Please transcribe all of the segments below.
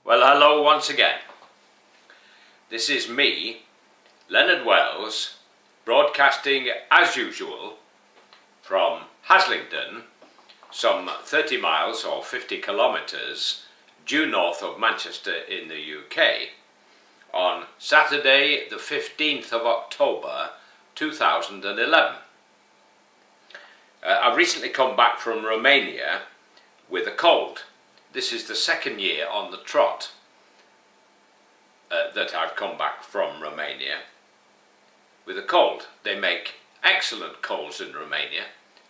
Well, hello once again. This is me, Leonard Wells, broadcasting as usual from Haslingden, some 30 miles or 50 kilometres due north of Manchester in the UK, on Saturday the 15th of October 2011. I've recently come back from Romania with a cold. This is the second year on the trot that I've come back from Romania with a cold. They make excellent colds in Romania,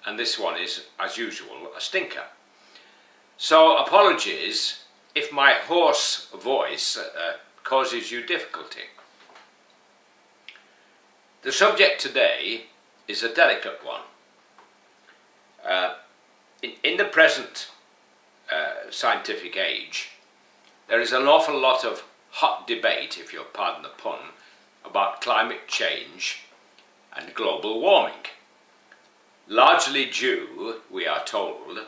and this one is, as usual, a stinker. So apologies if my hoarse voice causes you difficulty. The subject today is a delicate one. In the present scientific age, there is an awful lot of hot debate, if you'll pardon the pun, about climate change and global warming, largely due, we are told,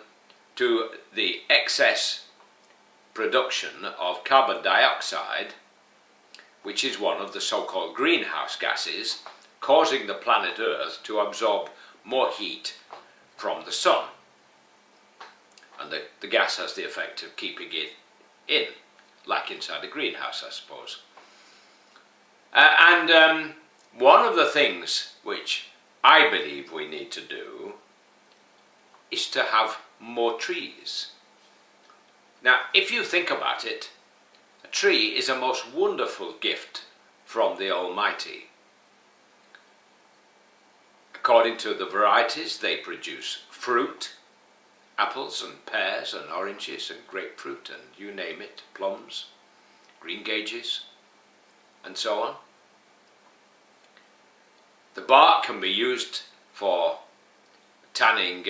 to the excess production of carbon dioxide, which is one of the so-called greenhouse gases, causing the planet Earth to absorb more heat from the sun. And the gas has the effect of keeping it in, like inside a greenhouse, I suppose. One of the things which I believe we need to do is to have more trees. Now, if you think about it, a tree is a most wonderful gift from the Almighty. According to the varieties, they produce fruit, apples and pears and oranges and grapefruit and you name it, plums, greengages, and so on. The bark can be used for tanning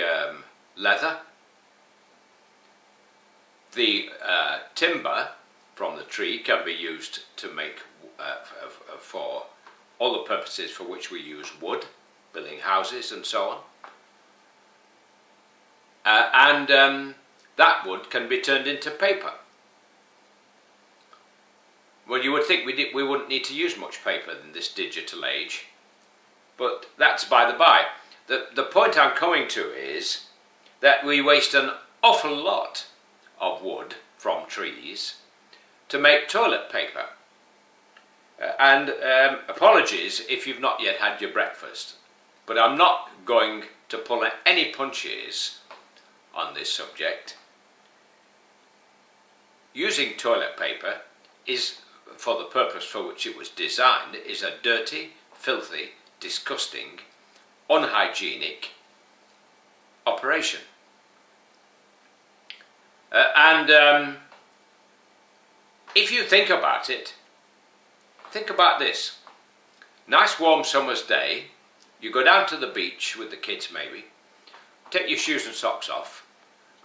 leather. The timber from the tree can be used to make for all the purposes for which we use wood, building houses and so on. That wood can be turned into paper. Well, you would think we wouldn't need to use much paper in this digital age, but that's by the by. The point I'm coming to is that we waste an awful lot of wood from trees to make toilet paper. Apologies if you've not yet had your breakfast, but I'm not going to pull any punches on this subject. Using toilet paper is, for the purpose for which it was designed, is a dirty, filthy, disgusting, unhygienic operation. If you think about it, think about this. Nice warm summer's day, you go down to the beach with the kids maybe, take your shoes and socks off,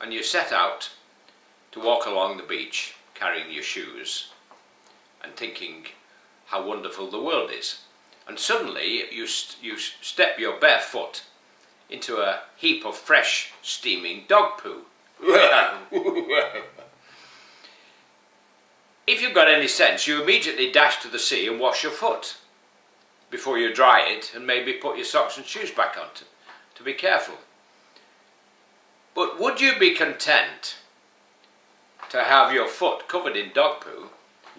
and you set out to walk along the beach carrying your shoes and thinking how wonderful the world is. And suddenly you step your bare foot into a heap of fresh, steaming dog poo. If you've got any sense, you immediately dash to the sea and wash your foot before you dry it and maybe put your socks and shoes back on to be careful. But would you be content to have your foot covered in dog poo,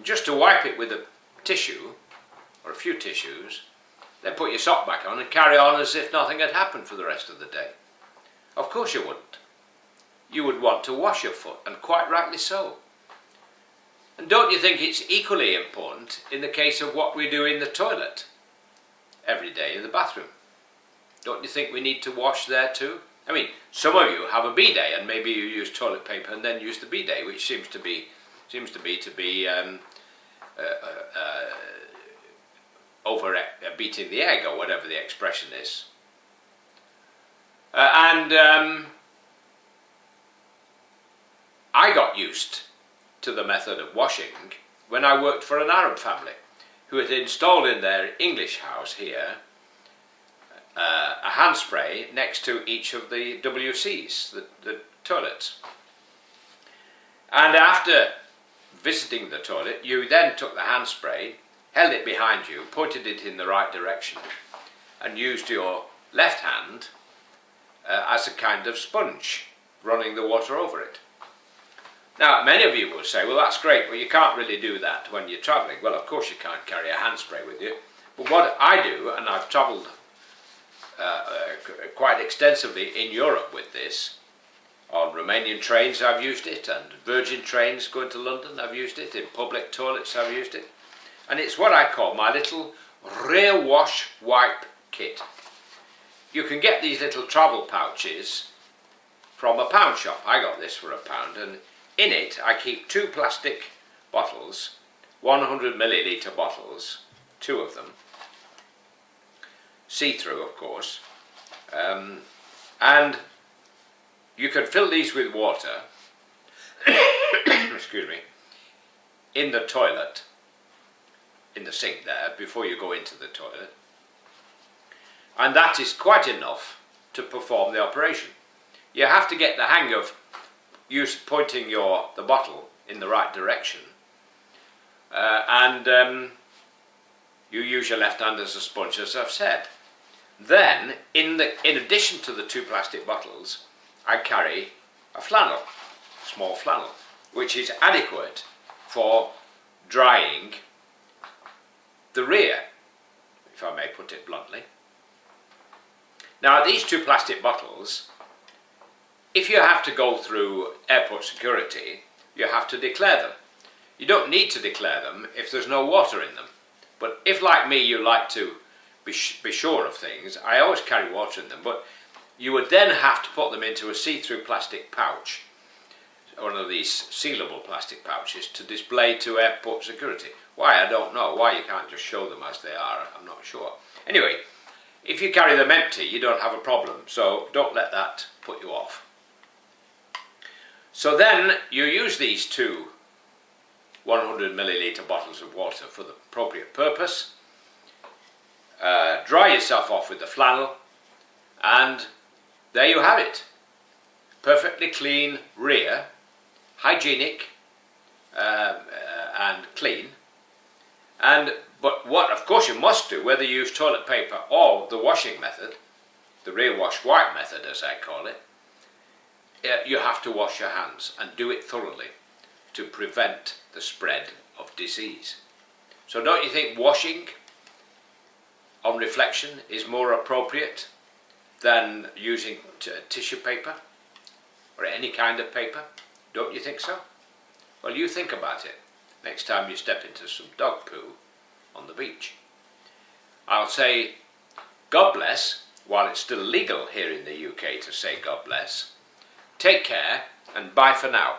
just to wipe it with a tissue, or a few tissues, then put your sock back on and carry on as if nothing had happened for the rest of the day? Of course you wouldn't. You would want to wash your foot, and quite rightly so. And don't you think it's equally important in the case of what we do in the toilet every day in the bathroom? Don't you think we need to wash there too? I mean, some of you have a bidet and maybe you use toilet paper and then use the bidet, which seems to be over beating the egg, or whatever the expression is. I got used to the method of washing when I worked for an Arab family who had installed in their English house here a hand spray next to each of the WCs, the toilets. And after visiting the toilet, you then took the hand spray, held it behind you, pointed it in the right direction, and used your left hand as a kind of sponge, running the water over it. Now, many of you will say, well, that's great, but you can't really do that when you're travelling. Well, of course you can't carry a hand spray with you. But what I do, and I've travelled quite extensively in Europe with this, on Romanian trains I've used it, and Virgin trains going to London I've used it, in public toilets I've used it. And it's what I call my little rear wash wipe kit. You can get these little travel pouches from a pound shop. I got this for £1, and in it I keep 2 plastic bottles, 100 millilitre bottles, 2 of them, see-through of course, and you can fill these with water excuse me, in the toilet, in the sink there, before you go into the toilet, and that is quite enough to perform the operation. You have to get the hang of pointing the bottle in the right direction, and you use your left hand as a sponge, as I've said. Then, in addition to the 2 plastic bottles, I carry a flannel, small flannel, which is adequate for drying the rear, if I may put it bluntly. Now, these 2 plastic bottles, if you have to go through airport security, you have to declare them. You don't need to declare them if there's no water in them. But if, like me, you like to be sure of things, I always carry water in them, but you would then have to put them into a see-through plastic pouch, one of these sealable plastic pouches, to display to airport security. Why, I don't know. Why you can't just show them as they are, I'm not sure. Anyway, if you carry them empty, you don't have a problem, so don't let that put you off. So then you use these 2 100 millilitre bottles of water for the appropriate purpose, dry yourself off with the flannel, and there you have it. Perfectly clean rear, hygienic and clean. But what of course you must do, whether you use toilet paper or the washing method, the rear wash wipe method as I call it, you have to wash your hands and do it thoroughly to prevent the spread of disease. So don't you think washing on reflection is more appropriate than using tissue paper or any kind of paper? Don't you think so? Well, you think about it next time you step into some dog poo on the beach. I'll say God bless, while it's still legal here in the UK to say God bless. Take care and bye for now.